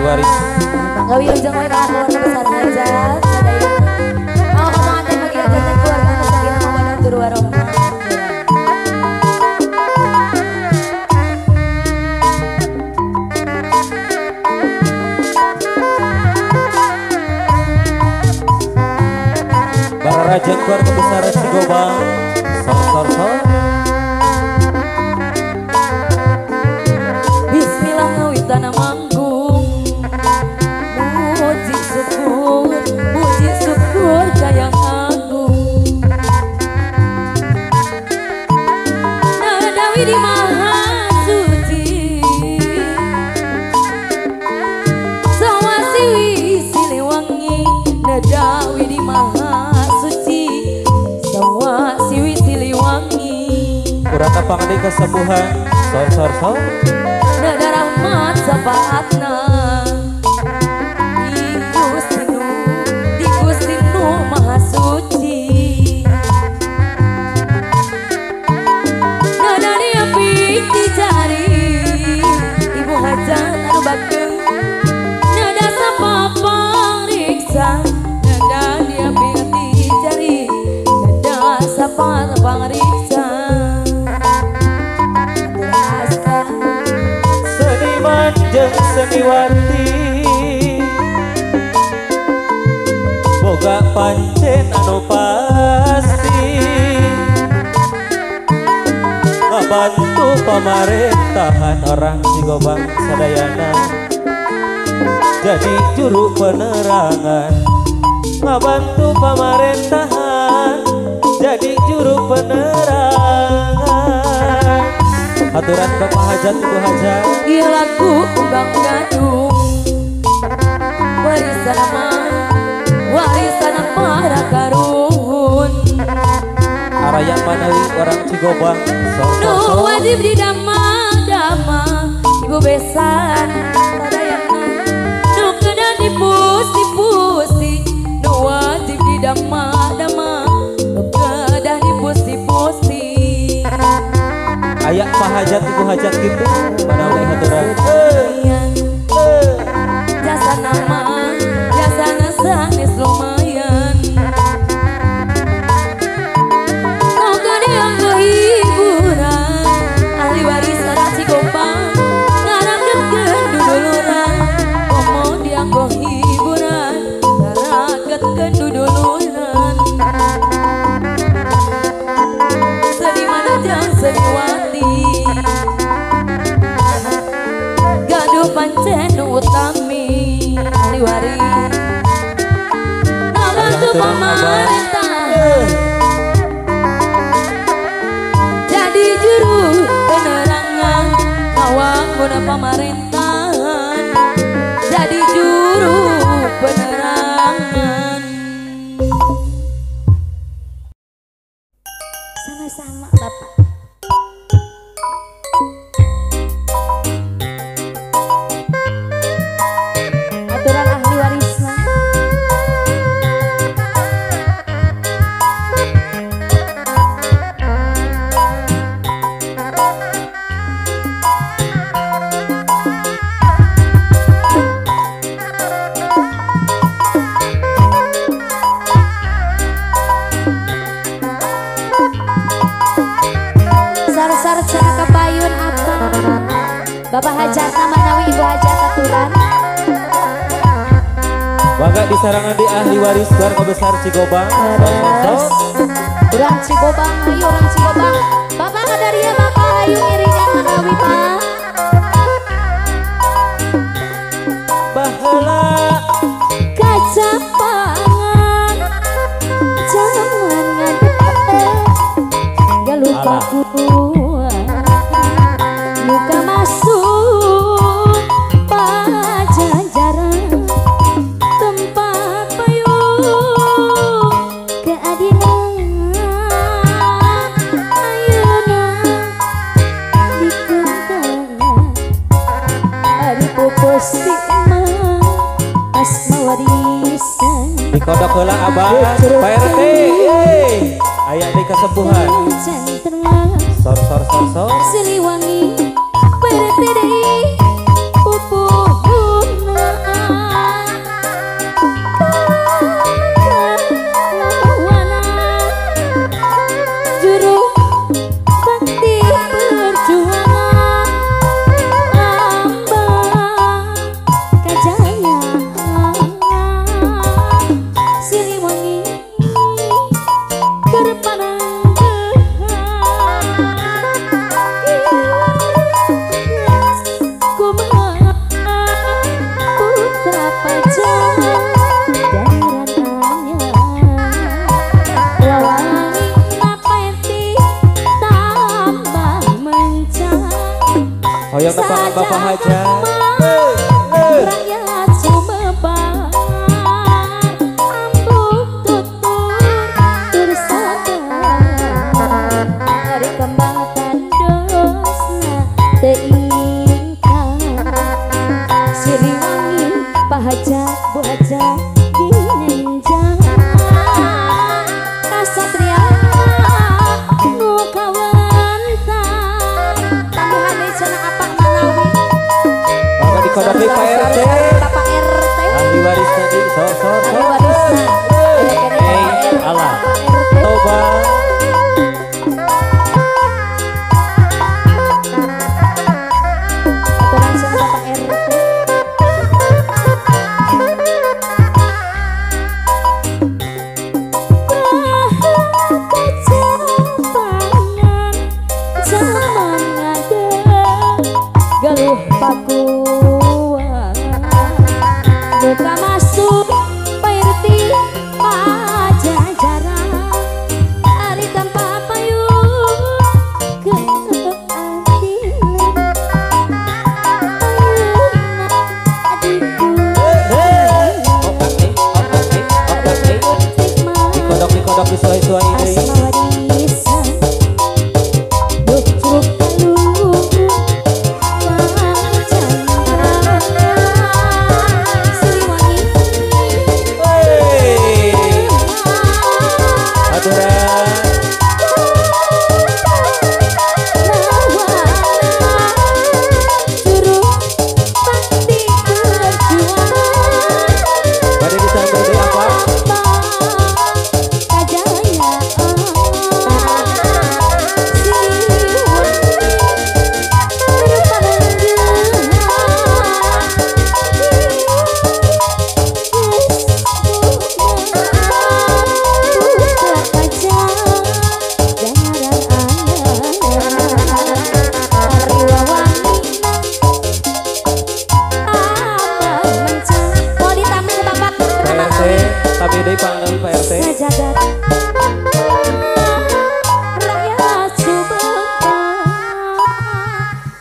waris. Mangga wilujeng wae ka keluarga besar hajat sadaya. Mau pamanten bagi hajat dan keluarga anu sakinah mawaddah tur warahmah. Para raja keluarga besar Cigobang. Sor. Bismillah ngawitana manggung. Puji syukur kayang agung. Nadawi di maha suci. Sawasiwi siliwangi. Nadawi di maha suci. Sawasiwi siliwangi. Kurang pangdi kesembuhan. Sor. Nada rahmat sapaatna. Di Gusti Nu maha suci. Nada diapik dicari ibu hajat anu bageng. Nada sapapang riksa. Nada diapik dicari. Nada sapapang riksa. Seniman jeung seniwati boga pancen anu pasti ngabantu pamerintahan orang Cigobang sadayana jadi juru penerangan ngabantu pamerintahan jadi juru penerangan. Aturan Bapak Hajat Ibu Hajat. Ieu lagu Bang Gadung. Warisan para karun. Araya Manawi orang Cigobang. Nu wajib didamang-damang ibu besan sadayana. Nu kedah dipus-dipusi. Nu wajib didamang-damang. Nu kedah dipus-dipusi. Ayak Pak Hajat Ibu Hajat gitu mana oleh haturan jasa nama jasa nasanis lumayan moga dianggo hiburan ahli waris orang Cigobang ngaramgetkeun duduluran momo dianggo hiburan ngaragetkeun duduluran seniman jeung seniwati gaduh pancen utami ahli waris ngabantu pamarentah jadi juru penerangan ngawang guna pamerintahan jadi juru penerangan. Sama-sama Bapak. Aturan ahli warisna. Sar-sar cenah kapayun apa? Bapak Hajat Manawi Ibu Hajat aturan. Bangga disarangan di ahli waris keluarga besar Cigobang. Orang Cigobang, ayo orang Cigobang. Bapak Kadaria Bapak ayo ngiringan Manawi Pak. Baheula Kaca pangan jangan ngadep gak lupa kuat luka masuk pajajaran tempat payung keadilan ayeuna dikentang ari pupus tikma asma warisan di kodok heula abah Pak RT aya di kesembuhan. Sor. Siliwangi pertede pupuhuna Hoyong tepangan Bapak Haja. Rakyat Sumepar ambuk tutur tersadar dari kembatan dosna teingkar Siliwangi Pak Haja Bu Haja dinenjang kasatria nu kawentar tambahan deui cenah apa Malawi Mangga dikodok di Pak RT. Bapak RT Ahli waris tadi sor. ahli warisna Allah. Toba. aturan cenah Bapak RT zaman ngade galuh pakuan buka masuk pairti pajajaran ari tanpa payung keadilan ayeuna adikku Dikodok disuai-suai deui. asma warisan bujuk kalung Siliwangi Aturan. Pada disambut di apa? Pak RT, tapi deui panggil Pak RT. Sajagat rakyat Sumepar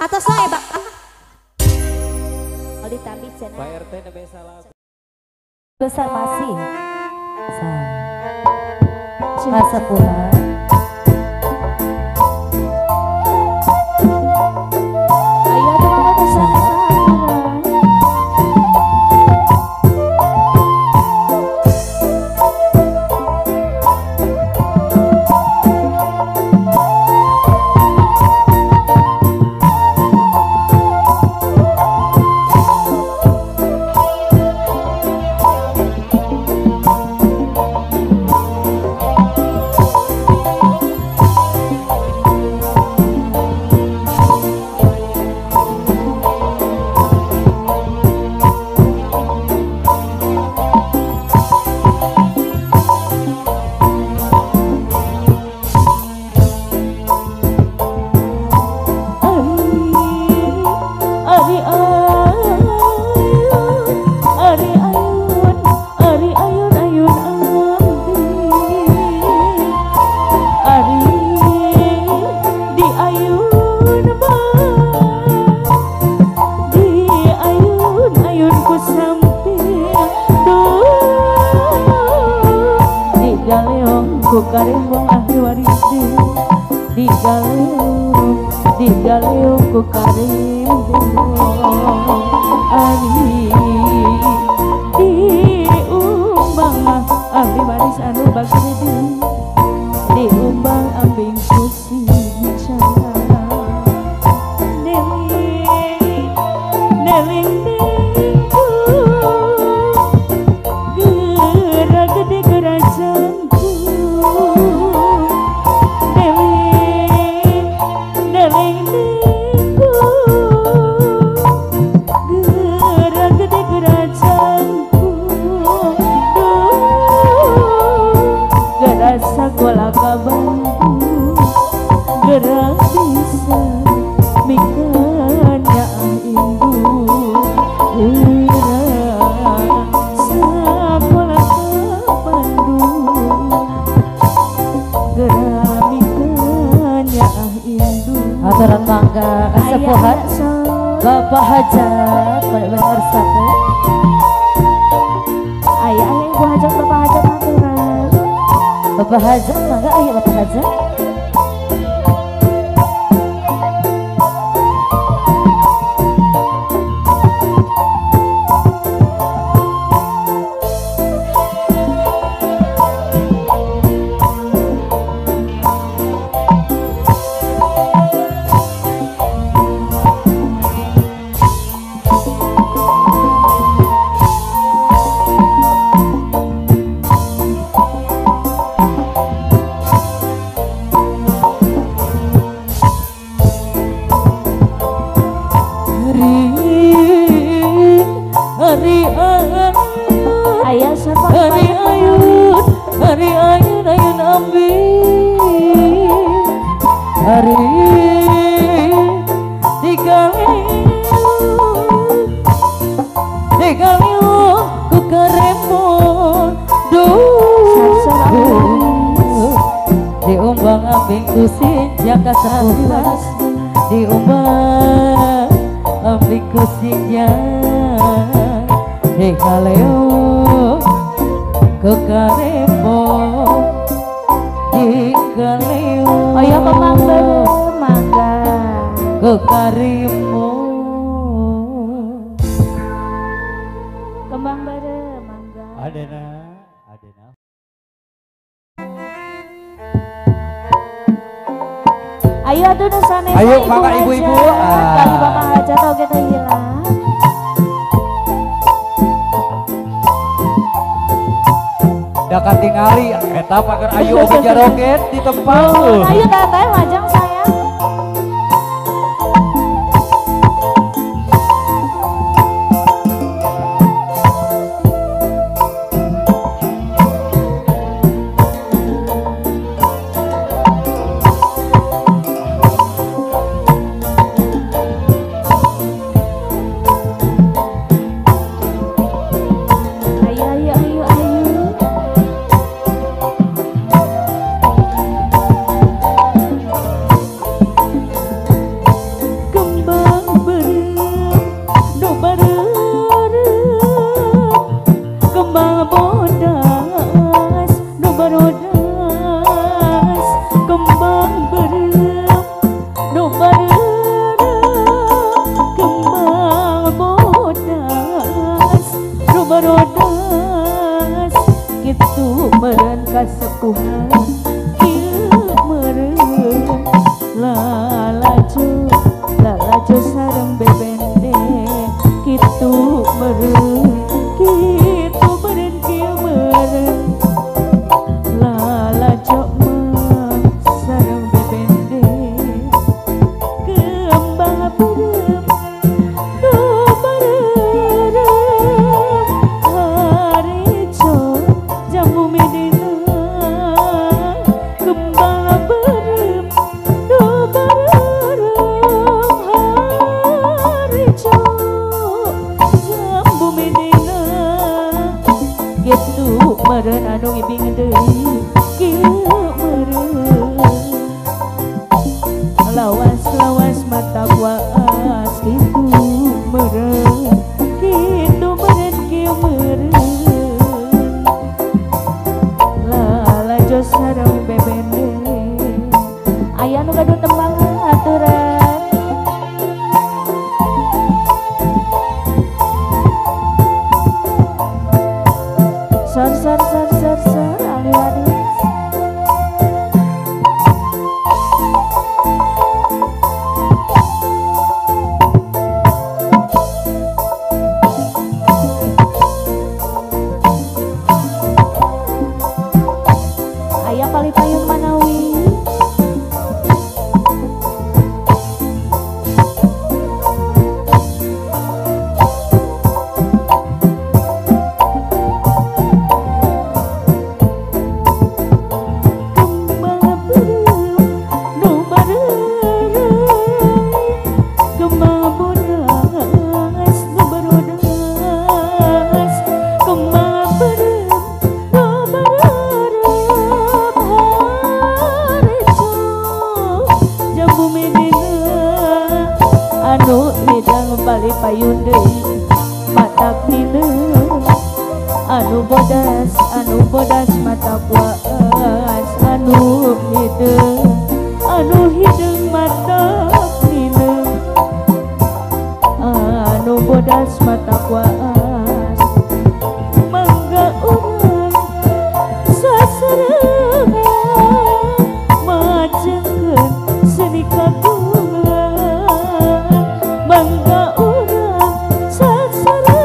atas saya Pak Aldi Tambi cenah Pak RT nembe salah. besar masih masa pula ayo dong bersama Karimbang ahli waris di galeung ku karimbang ari diumbang ahli waris anu bagede diumbang ambing kusi bicara deling gera gede gerajanku sekolah kabantu gerak bisa mikanya indu gerak sekolah kabantu gerak mikanya indu aturan mangga sepuhan Bapak Hajat benar-benar satu. Ayah Ibu Hajat, Bapak Hajat aturan. Bapak Hajat mangga ayah Bapak Hajat. Diumbang ambing kusin jaka sepulas, diumbang ambing kusinnya dikaleo ke karebo dikaleo ayo pemangga mangga ke karimo kembang bare mangga Adena. ayo atuh nu sanes Ayo mangga ibu-ibu. Kali Bapak Hajat oge teh hilang. Da katingali eta pager ayu oge jaroget di tempat. Ayo tateh majang sayang. hayun deui matak dina anu bodas mata puas anu hideung mata dina anu bodas mata puas mangga urang sasarengan majengkeun seni kagungan mangga urang sasarengan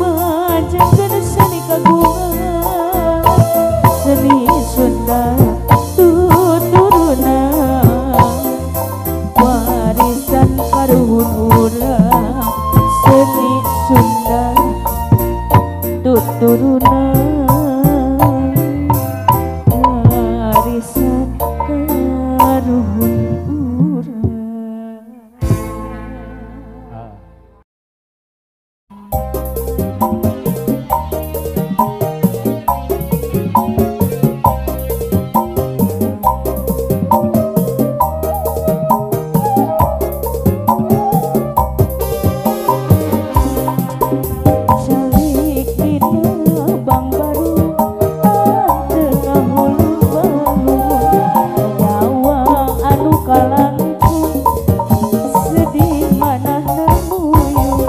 majengkeun seni kagungan seni Sunda tuturuna warisan karuhun urang seni Sunda tuturuna warisan karuhun urang. Calik dina bang baru tengah hulu balu nyawang anu kalangkung sedih manah namuyung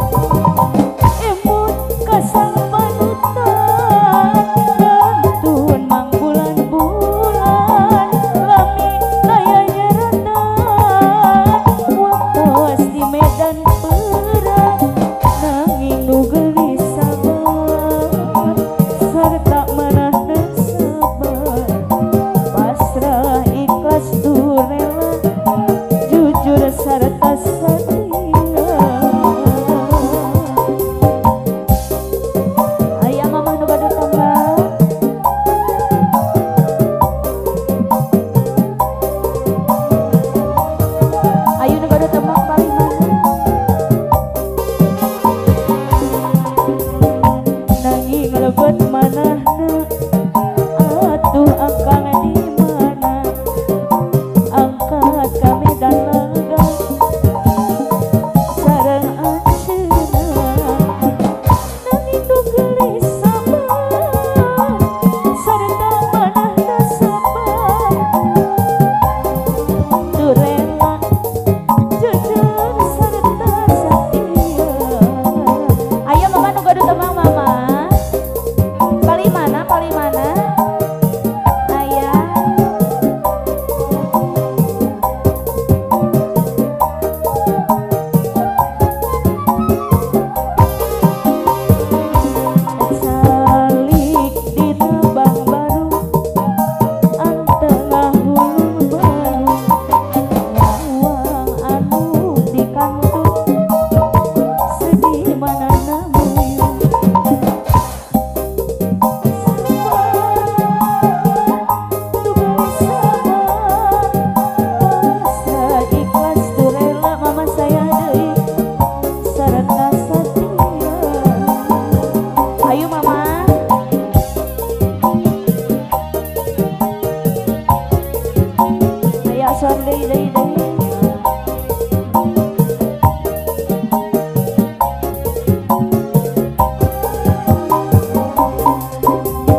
emut kasang panutan gantun mang bulan-bulan lami daya nyeretan waktos di medan perang nanging nu gelis sabar sarta manah sabar pasrah ikhlas tu rela jujur sarta setia aya mamah nu gaduh tambah ayu nu gaduh tambah paling mana nanging lebet manahna atuh akang di mana angkat kami dan lega sareng anjeunna nanging nu gelis sabar sarta manahna sabar tu rela jujur sarta setia aya mama nu gaduh tembang mama paling mana aya calik dina bang baru tengah hulu baru nyawang anu di kantung sedih manah namuyung pasrah ikhlas tu rela mama saya deui sarta setia ayo mama aya asal deui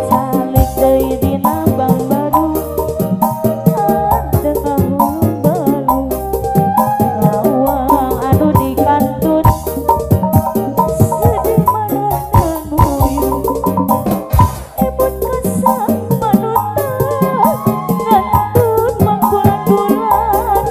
calik deui dina bang baru tengah hulu balu nyawang anu di kantun sedih manah namuyung emut kasang panutan ngantun mang bulan-bulan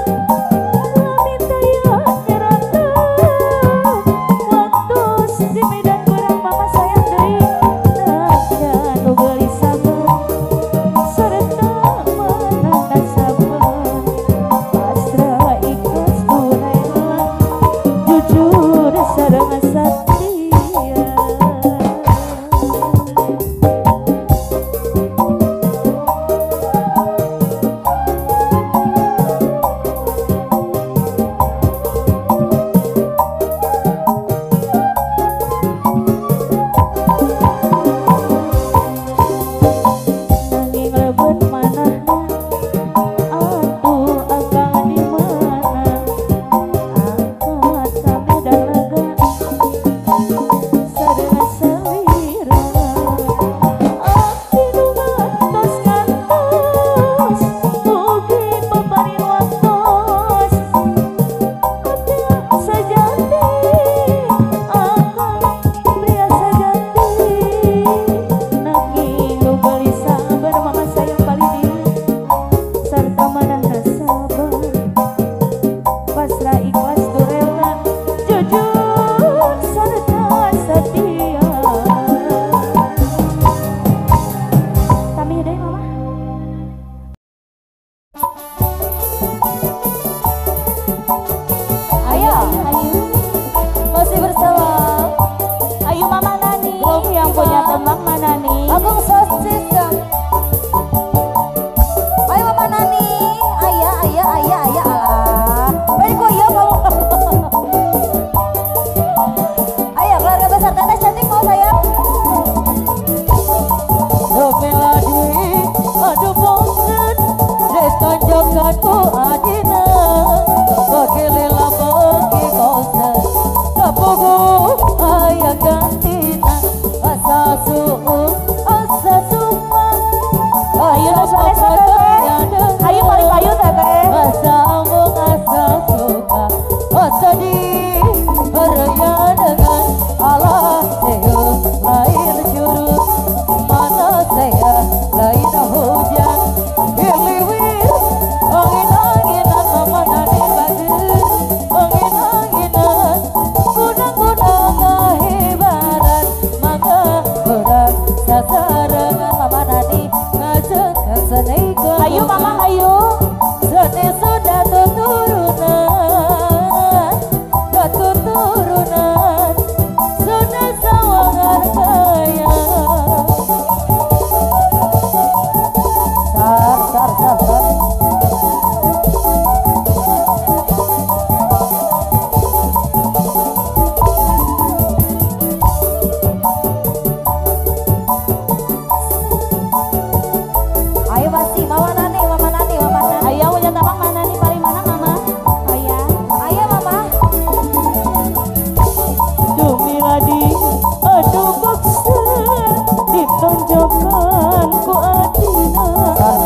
ditojokan ku adina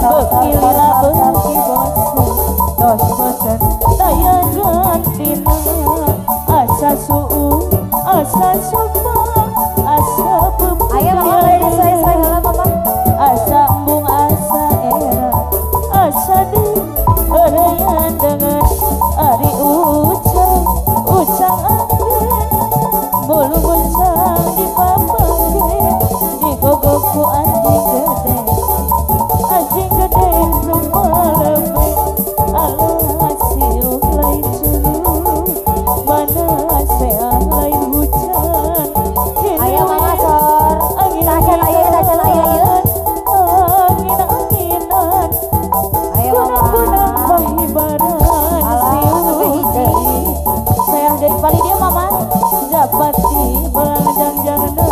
bekila beki bosen tos bosen daya gantina asa suu asa supa asa Ayo mama boleh disesuai halo mama. asa embung asa era asa di ereyan dengan ari ucang angin bulu buncang di papangge di gogoku anjing gede sumpalebe ala siuh lain sulu mana seah lain hujan Ayo mama sor. Tacan ayo tacan ayo yuk. angin-anginan Ayo kunang-kunang mama. bahibaran Alah, siuh sampai hiji. dari sayang dari pali dia mama dapati belanjang jangna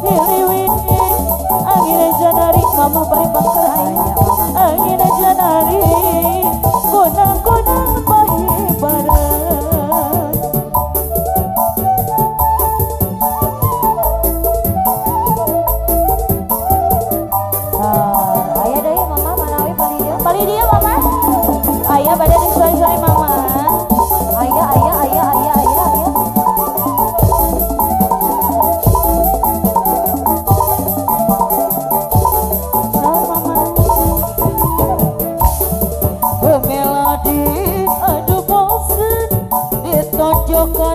hiliwini angin janari mama bari bangkerai angin janari kunang-kunang bahibaran Ayo deh mama manawi paling dia. pali dia mama ayah pada disuai-suai mama Ayo ayo ayo ayo ayo ayo. sama mama Melodi aduh bosen ditonjokkan